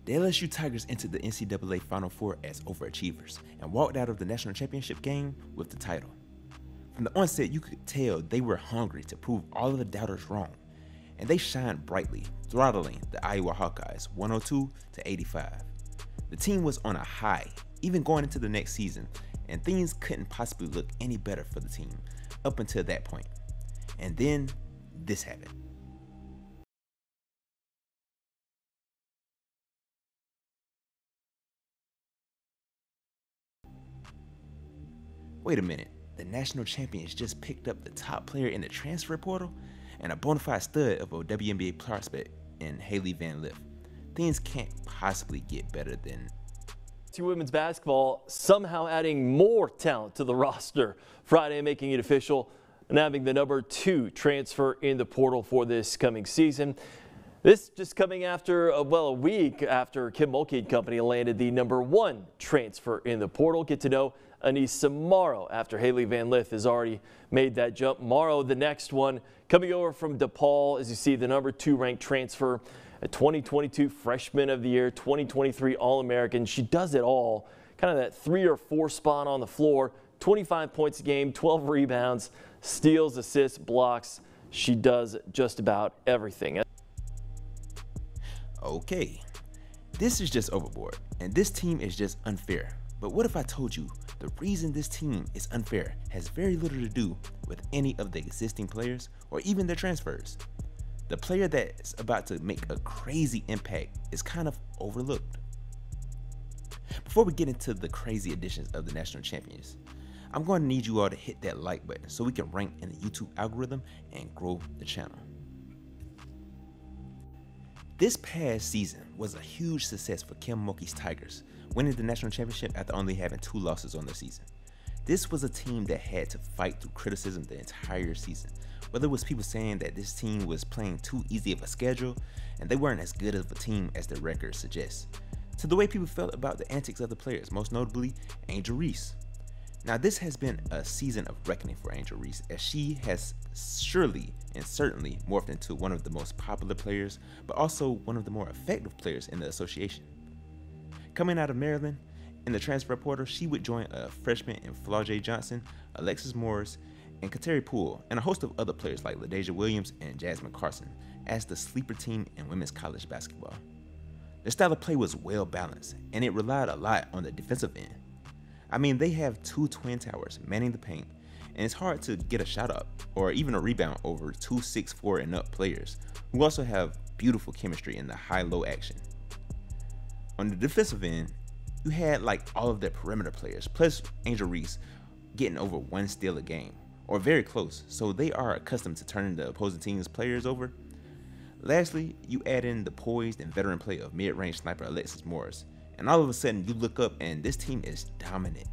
The LSU Tigers entered the NCAA Final Four as overachievers and walked out of the national championship game with the title. From the onset, you could tell they were hungry to prove all of the doubters wrong, and they shined brightly, throttling the Iowa Hawkeyes 102-85. The team was on a high, even going into the next season, and things couldn't possibly look any better for the team up until that point. And then this happened. Wait a minute, the national champions just picked up the top player in the transfer portal and a bona fide stud of a WNBA prospect in Hailey Van Lith. Things can't possibly get better than Women's basketball somehow adding more talent to the roster Friday, making it official and having the number 2 transfer in the portal for this coming season. This just coming after a week after Kim Mulkey and company landed the number 1 transfer in the portal. Get to know Anissa Morrow after Hailey Van Lith has already made that jump. Morrow, the next one, coming over from DePaul, as you see, the number 2 ranked transfer, a 2022 Freshman of the Year, 2023 All-American. She does it all, kind of that 3 or 4 spot on the floor, 25 points a game, 12 rebounds, steals, assists, blocks. She does just about everything. Okay, this is just overboard, and this team is just unfair. But what if I told you the reason this team is unfair has very little to do with any of the existing players or even their transfers? The player that's about to make a crazy impact is kind of overlooked. Before we get into the crazy additions of the national champions, I'm going to need you all to hit that like button so we can rank in the YouTube algorithm and grow the channel. This past season was a huge success for Kim Mulkey's Tigers, winning the national championship after only having 2 losses on the season. This was a team that had to fight through criticism the entire season, whether it was people saying that this team was playing too easy of a schedule and they weren't as good of a team as their record suggests, to the way people felt about the antics of the players, most notably Angel Reese. Now, this has been a season of reckoning for Angel Reese, as she has surely and certainly morphed into one of the most popular players, but also one of the more effective players in the association. Coming out of Maryland, in the transfer portal, she would join a freshman in Flau'jae Johnson, Alexis Morris, and Kateri Poole, and a host of other players like LaDasia Williams and Jasmine Carson as the sleeper team in women's college basketball. Their style of play was well balanced, and it relied a lot on the defensive end. I mean, they have 2 twin towers manning the paint, and it's hard to get a shot up or even a rebound over 2 6'4" and up players who also have beautiful chemistry in the high-low action. On the defensive end, you had like all of their perimeter players, plus Angel Reese getting over 1 steal a game, or very close, so they are accustomed to turning the opposing team's players over. Lastly, you add in the poised and veteran play of mid-range sniper Alexis Morris, and all of a sudden you look up and this team is dominant.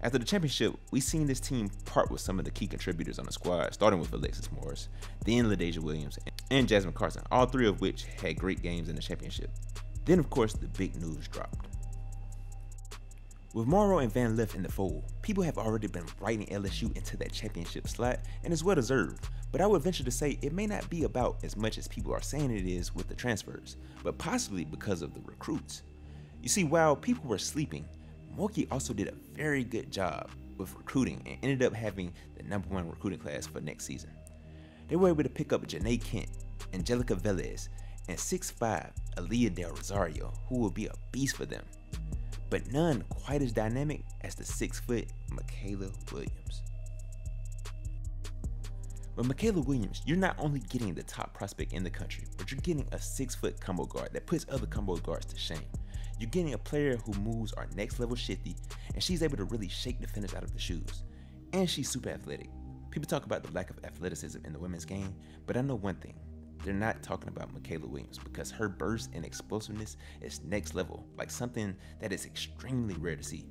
After the championship, we've seen this team part with some of the key contributors on the squad, starting with Alexis Morris, then LaDasia Williams, and Jasmine Carson, all 3 of which had great games in the championship. Then of course the big news dropped. With Morrow and Van Lith in the fold, people have already been writing LSU into that championship slot, and it's well deserved, but I would venture to say it may not be about as much as people are saying it is with the transfers, but possibly because of the recruits. You see, while people were sleeping, Mulkey also did a very good job with recruiting and ended up having the #1 recruiting class for next season. They were able to pick up Janae Kent, Angelica Velez, and 6'5" Aaliyah Del Rosario, who will be a beast for them, but none quite as dynamic as the 6' Mikaylah Williams. With Mikaylah Williams, you're not only getting the top prospect in the country, but you're getting a 6' combo guard that puts other combo guards to shame. You're getting a player who moves are next level shifty, and she's able to really shake defenders out of the shoes. And she's super athletic. People talk about the lack of athleticism in the women's game, but I know one thing. They're not talking about Mikaylah Williams, because her burst and explosiveness is next level, like something that is extremely rare to see.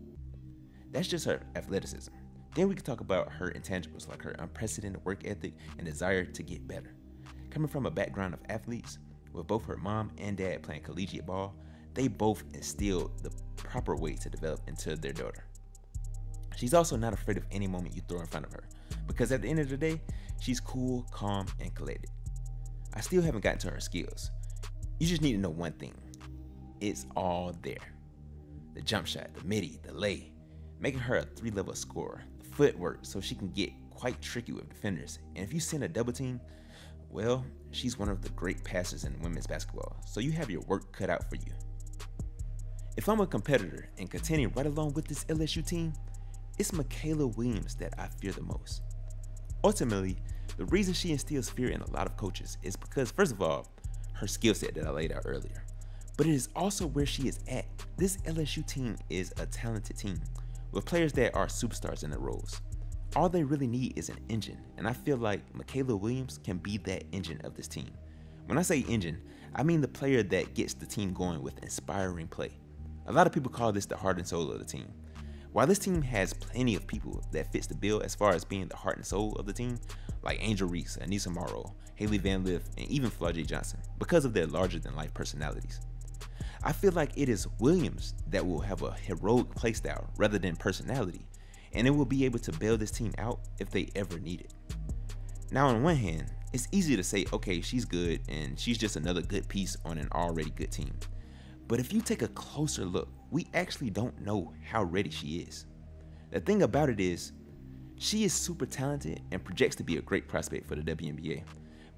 That's just her athleticism. Then we can talk about her intangibles, like her unprecedented work ethic and desire to get better. Coming from a background of athletes, with both her mom and dad playing collegiate ball, they both instilled the proper way to develop into their daughter. She's also not afraid of any moment you throw in front of her, because at the end of the day, she's cool, calm, and collected. I still haven't gotten to her skills. You just need to know one thing. it's all there. The jump shot, the midi, the lay, making her a 3-level scorer, the footwork so she can get quite tricky with defenders. And if you send a double team, well, she's one of the great passers in women's basketball, so you have your work cut out for you. If I'm a competitor and contending right along with this LSU team, it's Mikaylah Williams that I fear the most. Ultimately, the reason she instills fear in a lot of coaches is because, first of all, her skill set that I laid out earlier, but it is also where she is at. This LSU team is a talented team with players that are superstars in their roles. All they really need is an engine, and I feel like Mikaylah Williams can be that engine of this team. When I say engine, I mean the player that gets the team going with inspiring play. A lot of people call this the heart and soul of the team. While this team has plenty of people that fits the bill as far as being the heart and soul of the team, like Angel Reese, Aneesah Morrow, Hailey Van Lith, and even Flau'jae Johnson, because of their larger-than-life personalities. I feel like it is Williams that will have a heroic playstyle rather than personality, and it will be able to bail this team out if they ever need it. Now, on one hand, it's easy to say, okay, she's good and she's just another good piece on an already good team. But if you take a closer look, we actually don't know how ready she is. The thing about it is, she is super talented and projects to be a great prospect for the WNBA,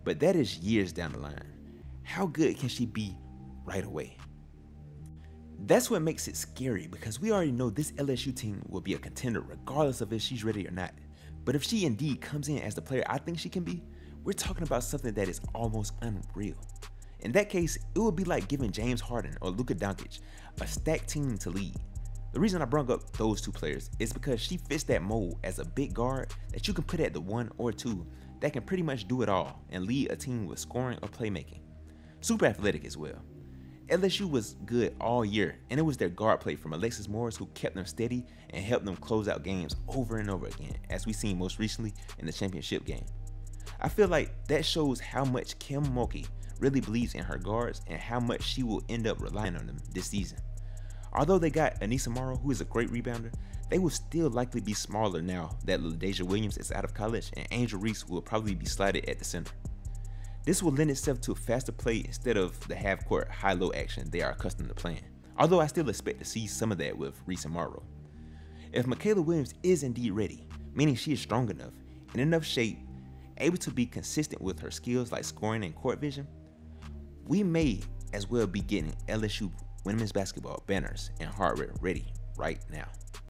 but that is years down the line. How good can she be right away? That's what makes it scary, because we already know this LSU team will be a contender regardless of if she's ready or not. But if she indeed comes in as the player I think she can be, we're talking about something that is almost unreal. In that case, it would be like giving James Harden or Luka Doncic a stacked team to lead. The reason I brought up those two players is because she fits that mold as a big guard that you can put at the 1 or 2 that can pretty much do it all and lead a team with scoring or playmaking. Super athletic as well. LSU was good all year, and it was their guard play from Alexis Morris who kept them steady and helped them close out games over and over again, as we seen most recently in the championship game. I feel like that shows how much Kim Mulkey really believes in her guards and how much she will end up relying on them this season. Although they got Aneesah Morrow, who is a great rebounder, they will still likely be smaller now that LaDasia Williams is out of college and Angel Reese will probably be slotted at the center. This will lend itself to a faster play instead of the half-court high-low action they are accustomed to playing, although I still expect to see some of that with Reese and Morrow. If Mikaylah Williams is indeed ready, meaning she is strong enough, in enough shape, able to be consistent with her skills like scoring and court vision, we may as well be getting LSU women's basketball banners and hardware ready right now.